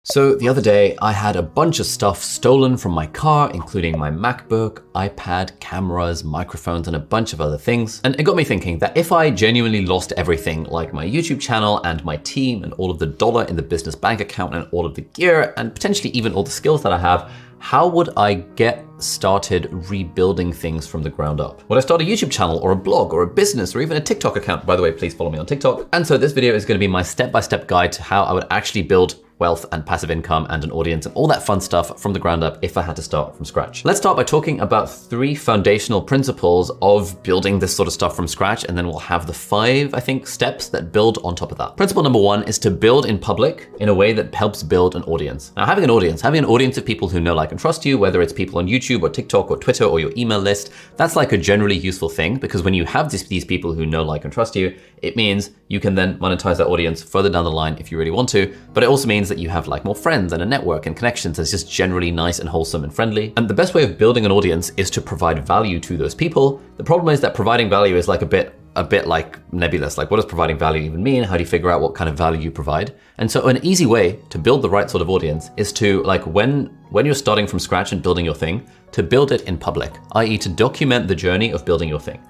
So the other day, I had a bunch of stuff stolen from my car, including my MacBook, iPad, cameras, microphones, and a bunch of other things. And it got me thinking that if I genuinely lost everything, like my YouTube channel and my team and all of the dollar in the business bank account and all of the gear and potentially even all the skills that I have, how would I get started rebuilding things from the ground up? Would I start a YouTube channel or a blog or a business or even a TikTok account? By the way, please follow me on TikTok. And so this video is going to be my step-by-step guide to how I would actually build wealth and passive income and an audience and all that fun stuff from the ground up if I had to start from scratch. Let's start by talking about 3 foundational principles of building this sort of stuff from scratch, and then we'll have the 5, I think, steps that build on top of that. Principle number 1 is to build in public in a way that helps build an audience. Now, having an audience of people who know, like, and trust you, whether it's people on YouTube or TikTok or Twitter or your email list, that's like a generally useful thing, because when you have these people who know, like, and trust you, it means you can then monetize that audience further down the line if you really want to, but it also means that you have like more friends and a network and connections that's just generally nice and wholesome and friendly. And the best way of building an audience is to provide value to those people. The problem is that providing value is like a bit like nebulous. Like, what does providing value even mean? How do you figure out what kind of value you provide? And so an easy way to build the right sort of audience is to, like, when you're starting from scratch and building your thing, to build it in public, i.e. to document the journey of building your thing.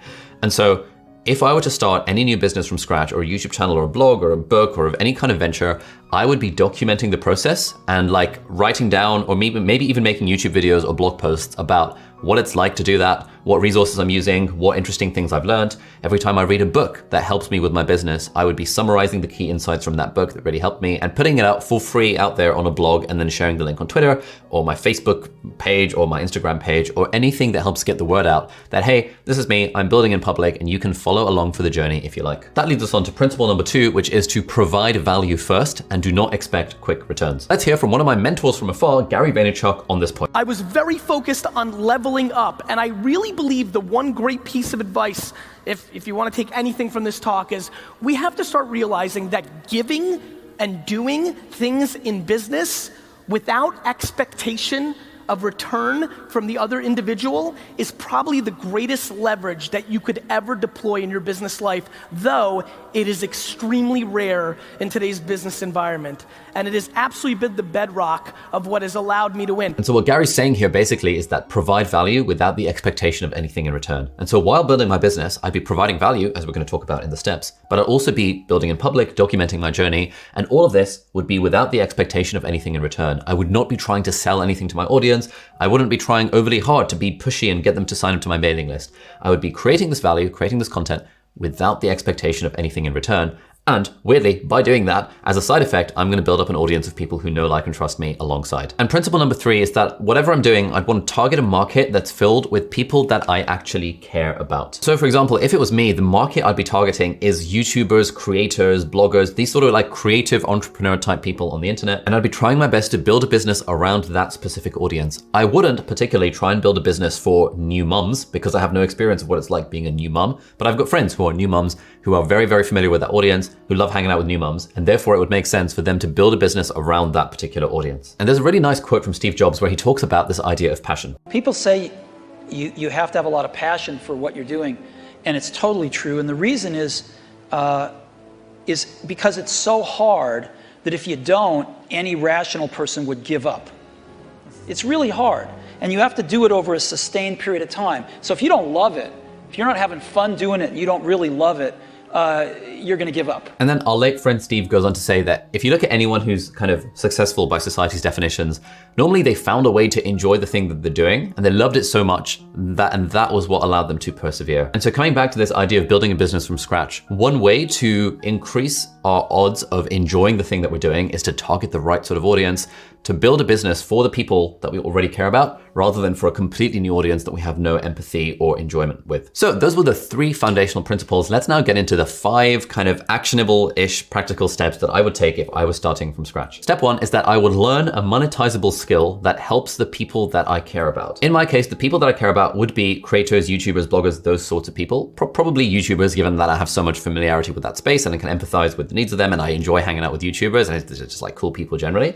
And so if I were to start any new business from scratch, or a YouTube channel or a blog or a book or of any kind of venture, I would be documenting the process and like writing down, or maybe even making YouTube videos or blog posts about what it's like to do that, what resources I'm using, what interesting things I've learned. Every time I read a book that helps me with my business, I would be summarizing the key insights from that book that really helped me and putting it out for free out there on a blog, and then sharing the link on Twitter or my Facebook page or my Instagram page or anything that helps get the word out that, hey, this is me, I'm building in public, and you can follow along for the journey if you like. That leads us on to principle number 2, which is to provide value first and do not expect quick returns. Let's hear from one of my mentors from afar, Gary Vaynerchuk, on this point. I was very focused on leveling up, and I really believe the one great piece of advice, if you want to take anything from this talk, is we have to start realizing that giving and doing things in business without expectation of return from the other individual is probably the greatest leverage that you could ever deploy in your business life, though it is extremely rare in today's business environment. And it has absolutely been the bedrock of what has allowed me to win. And so what Gary's saying here basically is that provide value without the expectation of anything in return. And so while building my business, I'd be providing value, as we're going to talk about in the steps, but I'd also be building in public, documenting my journey, and all of this would be without the expectation of anything in return. I would not be trying to sell anything to my audience. I wouldn't be trying overly hard to be pushy and get them to sign up to my mailing list. I would be creating this value, creating this content without the expectation of anything in return. And weirdly, by doing that, as a side effect, I'm going to build up an audience of people who know, like, and trust me alongside. And principle number 3 is that whatever I'm doing, I'd want to target a market that's filled with people that I actually care about. So for example, if it was me, the market I'd be targeting is YouTubers, creators, bloggers, these sort of like creative entrepreneur type people on the internet. And I'd be trying my best to build a business around that specific audience. I wouldn't particularly try and build a business for new mums because I have no experience of what it's like being a new mum, but I've got friends who are new mums who are very, very familiar with that audience, who love hanging out with new mums, and therefore it would make sense for them to build a business around that particular audience. And there's a really nice quote from Steve Jobs where he talks about this idea of passion. People say you have to have a lot of passion for what you're doing, and it's totally true. And the reason is because it's so hard that if you don't, any rational person would give up. It's really hard, and you have to do it over a sustained period of time. So if you don't love it, if you're not having fun doing it, and you don't really love it, you're going to give up. And then our late friend Steve goes on to say that if you look at anyone who's kind of successful by society's definitions, normally they found a way to enjoy the thing that they're doing, and they loved it so much that was what allowed them to persevere. And so coming back to this idea of building a business from scratch, one way to increase our odds of enjoying the thing that we're doing is to target the right sort of audience, to build a business for the people that we already care about, rather than for a completely new audience that we have no empathy or enjoyment with. So those were the 3 foundational principles. Let's now get into the 5 kind of actionable-ish practical steps that I would take if I was starting from scratch. Step 1 is that I would learn a monetizable skill that helps the people that I care about. In my case, the people that I care about would be creators, YouTubers, bloggers, those sorts of people. Probably YouTubers, given that I have so much familiarity with that space and I can empathize with the needs of them, and I enjoy hanging out with YouTubers, and it's just like cool people generally.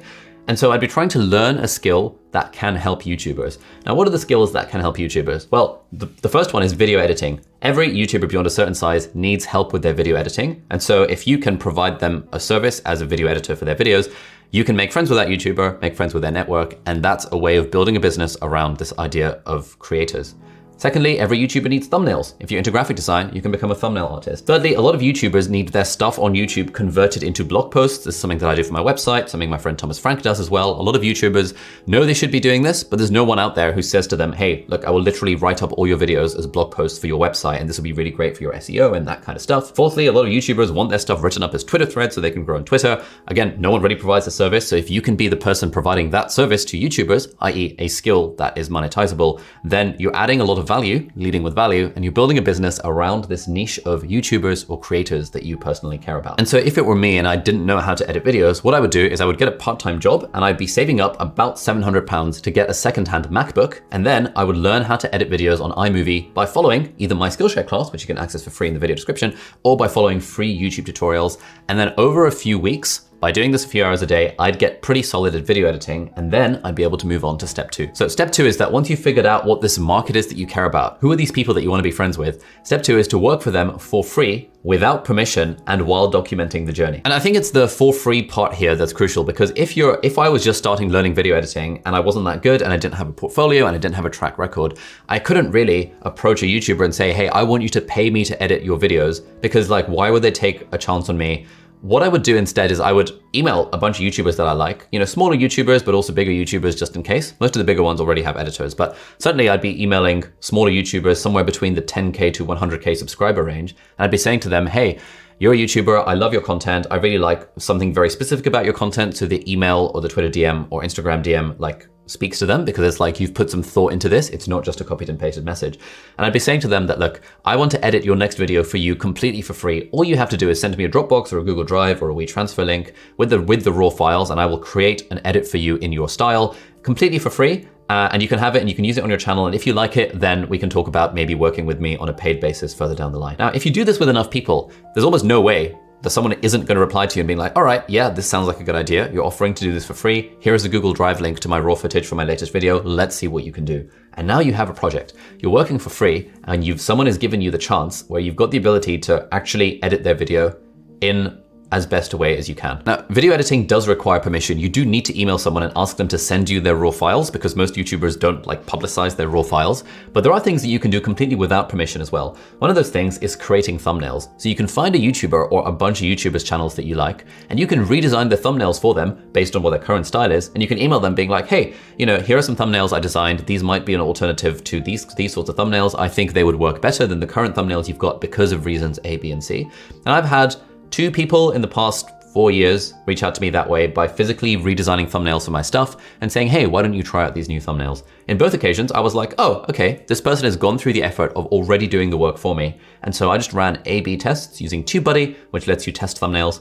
And so I'd be trying to learn a skill that can help YouTubers. Now, what are the skills that can help YouTubers? Well, the first one is video editing. Every YouTuber beyond a certain size needs help with their video editing. And so if you can provide them a service as a video editor for their videos, you can make friends with that YouTuber, make friends with their network, and that's a way of building a business around this idea of creators. Secondly, every YouTuber needs thumbnails. If you're into graphic design, you can become a thumbnail artist. Thirdly, a lot of YouTubers need their stuff on YouTube converted into blog posts. This is something that I do for my website, something my friend Thomas Frank does as well. A lot of YouTubers know they should be doing this, but there's no one out there who says to them, hey, look, I will literally write up all your videos as blog posts for your website, and this will be really great for your SEO and that kind of stuff. Fourthly, a lot of YouTubers want their stuff written up as Twitter threads so they can grow on Twitter. Again, no one really provides a service, so if you can be the person providing that service to YouTubers, i.e. a skill that is monetizable, then you're adding a lot of value, leading with value, and you're building a business around this niche of YouTubers or creators that you personally care about. And so if it were me and I didn't know how to edit videos, what I would do is I would get a part-time job and I'd be saving up about £700 to get a second-hand MacBook. And then I would learn how to edit videos on iMovie by following either my Skillshare class, which you can access for free in the video description, or by following free YouTube tutorials. And then over a few weeks, by doing this a few hours a day, I'd get pretty solid at video editing, and then I'd be able to move on to step 2. So step 2 is that once you've figured out what this market is that you care about, who are these people that you want to be friends with, step 2 is to work for them for free, without permission, and while documenting the journey. And I think it's the for free part here that's crucial, because if I was just starting learning video editing and I wasn't that good and I didn't have a portfolio and I didn't have a track record, I couldn't really approach a YouTuber and say, hey, I want you to pay me to edit your videos, because like, why would they take a chance on me? What I would do instead is I would email a bunch of YouTubers that I like, smaller YouTubers, but also bigger YouTubers just in case. Most of the bigger ones already have editors, but certainly I'd be emailing smaller YouTubers somewhere between the 10K to 100K subscriber range. And I'd be saying to them, hey, you're a YouTuber, I love your content, I really like something very specific about your content. So the email or the Twitter DM or Instagram DM like speaks to them, because it's like you've put some thought into this. It's not just a copied and pasted message. And I'd be saying to them that, look, I want to edit your next video for you completely for free. All you have to do is send me a Dropbox or a Google Drive or a WeTransfer link with the raw files, and I will create an edit for you in your style completely for free. And you can have it and you can use it on your channel. And if you like it, then we can talk about maybe working with me on a paid basis further down the line. Now, if you do this with enough people, there's almost no way that someone isn't going to reply to you and being like, all right, yeah, this sounds like a good idea. You're offering to do this for free. Here is a Google Drive link to my raw footage from my latest video. Let's see what you can do. And now you have a project. You're working for free, and someone has given you the chance where you've got the ability to actually edit their video in as best a way as you can. Now, video editing does require permission. You do need to email someone and ask them to send you their raw files, because most YouTubers don't like publicize their raw files, but there are things that you can do completely without permission as well. One of those things is creating thumbnails. So you can find a YouTuber or a bunch of YouTubers' channels that you like, and you can redesign the thumbnails for them based on what their current style is, and you can email them being like, hey, here are some thumbnails I designed. These might be an alternative to these sorts of thumbnails. I think they would work better than the current thumbnails you've got because of reasons A, B, and C. And I've had 2 people in the past 4 years reach out to me that way by physically redesigning thumbnails for my stuff and saying, hey, why don't you try out these new thumbnails? In both occasions, I was like, oh, okay, this person has gone through the effort of already doing the work for me. And so I just ran A/B tests using TubeBuddy, which lets you test thumbnails.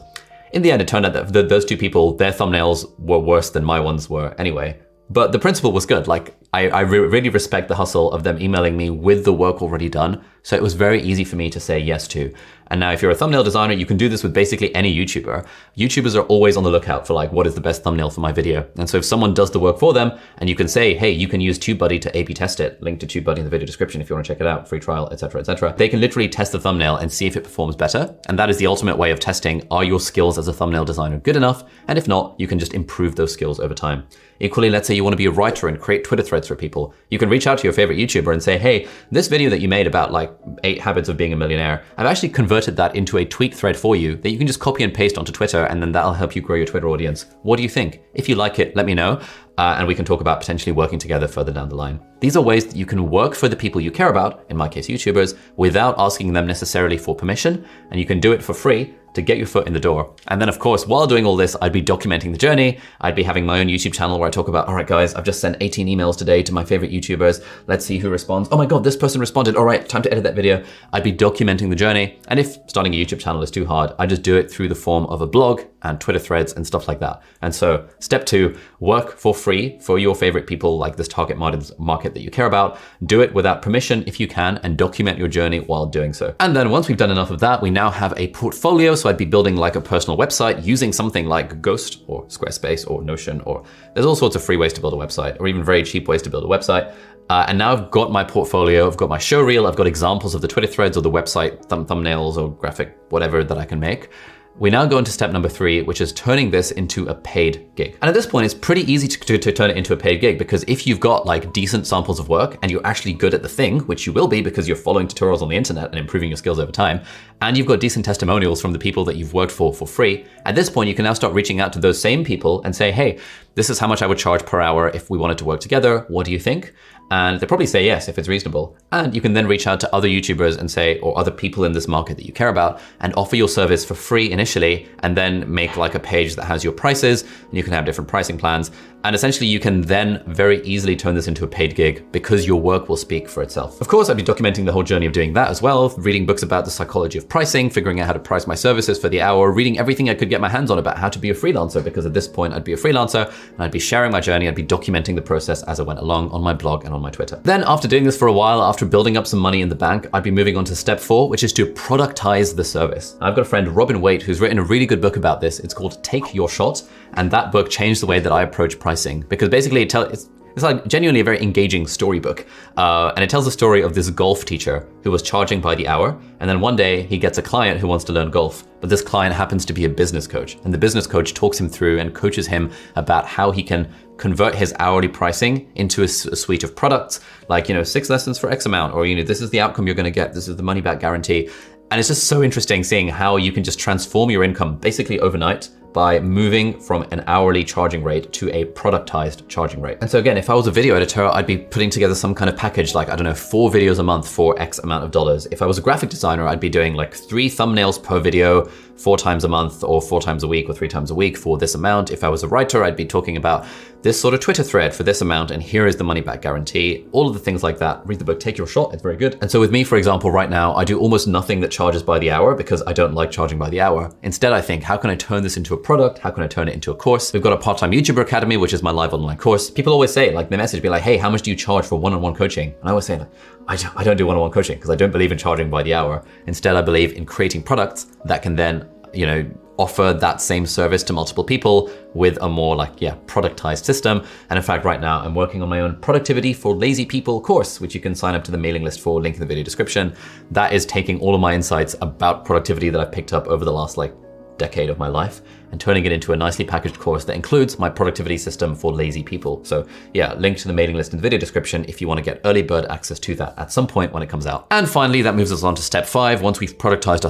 In the end, it turned out that those 2 people, their thumbnails were worse than my ones were anyway. But the principle was good. Like, I really respect the hustle of them emailing me with the work already done. So it was very easy for me to say yes to. And now if you're a thumbnail designer, you can do this with basically any YouTuber. YouTubers are always on the lookout for like, what is the best thumbnail for my video? And so if someone does the work for them and you can say, hey, you can use TubeBuddy to A/B test it, link to TubeBuddy in the video description if you want to check it out, free trial, etc., etc. They can literally test the thumbnail and see if it performs better. And that is the ultimate way of testing, are your skills as a thumbnail designer good enough? And if not, you can just improve those skills over time. Equally, let's say you want to be a writer and create Twitter threads for people. You can reach out to your favorite YouTuber and say, hey, this video that you made about like 8 habits of being a millionaire, I've actually converted that into a tweet thread for you that you can just copy and paste onto Twitter, and then that'll help you grow your Twitter audience. What do you think? If you like it, let me know. And we can talk about potentially working together further down the line. These are ways that you can work for the people you care about, in my case, YouTubers, without asking them necessarily for permission, and you can do it for free to get your foot in the door. And then of course, while doing all this, I'd be documenting the journey. I'd be having my own YouTube channel where I talk about, all right, guys, I've just sent 18 emails today to my favorite YouTubers. Let's see who responds. Oh my God, this person responded. All right, time to edit that video. I'd be documenting the journey. And if starting a YouTube channel is too hard, I just do it through the form of a blog and Twitter threads and stuff like that. And so step 2, work for free for your favorite people, like this target market that you care about. Do it without permission if you can, and document your journey while doing so. And then once we've done enough of that, we now have a portfolio So I'd be building like a personal website using something like Ghost or Squarespace or Notion, or there's all sorts of free ways to build a website, or even very cheap ways to build a website. And now I've got my portfolio, I've got my show reel, I've got examples of the Twitter threads or the website thumbnails or graphic, whatever that I can make. We now go into step number 3, which is turning this into a paid gig. And at this point, it's pretty easy to turn it into a paid gig, because if you've got like decent samples of work and you're actually good at the thing, which you will be because you're following tutorials on the internet and improving your skills over time, and you've got decent testimonials from the people that you've worked for free, at this point, you can now start reaching out to those same people and say, hey, this is how much I would charge per hour if we wanted to work together. What do you think? And they'll probably say yes if it's reasonable. And you can then reach out to other YouTubers and say, or other people in this market that you care about, and offer your service for free initially, and then make like a page that has your prices, and you can have different pricing plans. And essentially you can then very easily turn this into a paid gig because your work will speak for itself. Of course, I'd be documenting the whole journey of doing that as well, reading books about the psychology of pricing, figuring out how to price my services for the hour, reading everything I could get my hands on about how to be a freelancer, because at this point I'd be a freelancer and I'd be sharing my journey, I'd be documenting the process as I went along on my blog and on my Twitter. Then after doing this for a while, after building up some money in the bank, I'd be moving on to step 4, which is to productize the service. I've got a friend, Robin Waite, who's written a really good book about this. It's called Take Your Shot. And that book changed the way that I approach pricing, because basically it's like genuinely a very engaging storybook. And it tells the story of this golf teacher who was charging by the hour. And then one day he gets a client who wants to learn golf, but this client happens to be a business coach. And the business coach talks him through and coaches him about how he can convert his hourly pricing into a suite of products, like, 6 lessons for X amount, or, this is the outcome you're gonna get, this is the money back guarantee. And it's just so interesting seeing how you can just transform your income basically overnight by moving from an hourly charging rate to a productized charging rate. And so again, if I was a video editor, I'd be putting together some kind of package like, 4 videos a month for X amount of dollars. If I was a graphic designer, I'd be doing like 3 thumbnails per video, 4 times a month or 4 times a week or 3 times a week for this amount. If I was a writer, I'd be talking about this sort of Twitter thread for this amount, and here is the money back guarantee, all of the things like that. Read the book, Take Your Shot, it's very good. And so with me, for example, right now, I do almost nothing that charges by the hour because I don't like charging by the hour. Instead, I think, how can I turn this into a product? How can I turn it into a course? We've got a part-time YouTuber Academy, which is my live online course. People always say, like, the message be like, hey, how much do you charge for one-on-one coaching? And I always say, like, I don't do one-on-one coaching because I don't believe in charging by the hour. Instead, I believe in creating products that can then, offer that same service to multiple people with a more productized system. And in fact, right now I'm working on my own Productivity for Lazy People course, which you can sign up to the mailing list for, link in the video description. That is taking all of my insights about productivity that I've picked up over the last decade of my life and turning it into a nicely packaged course that includes my productivity system for lazy people. So yeah, link to the mailing list in the video description if you want to get early bird access to that at some point when it comes out. And finally, that moves us on to step 5. Once we've productized our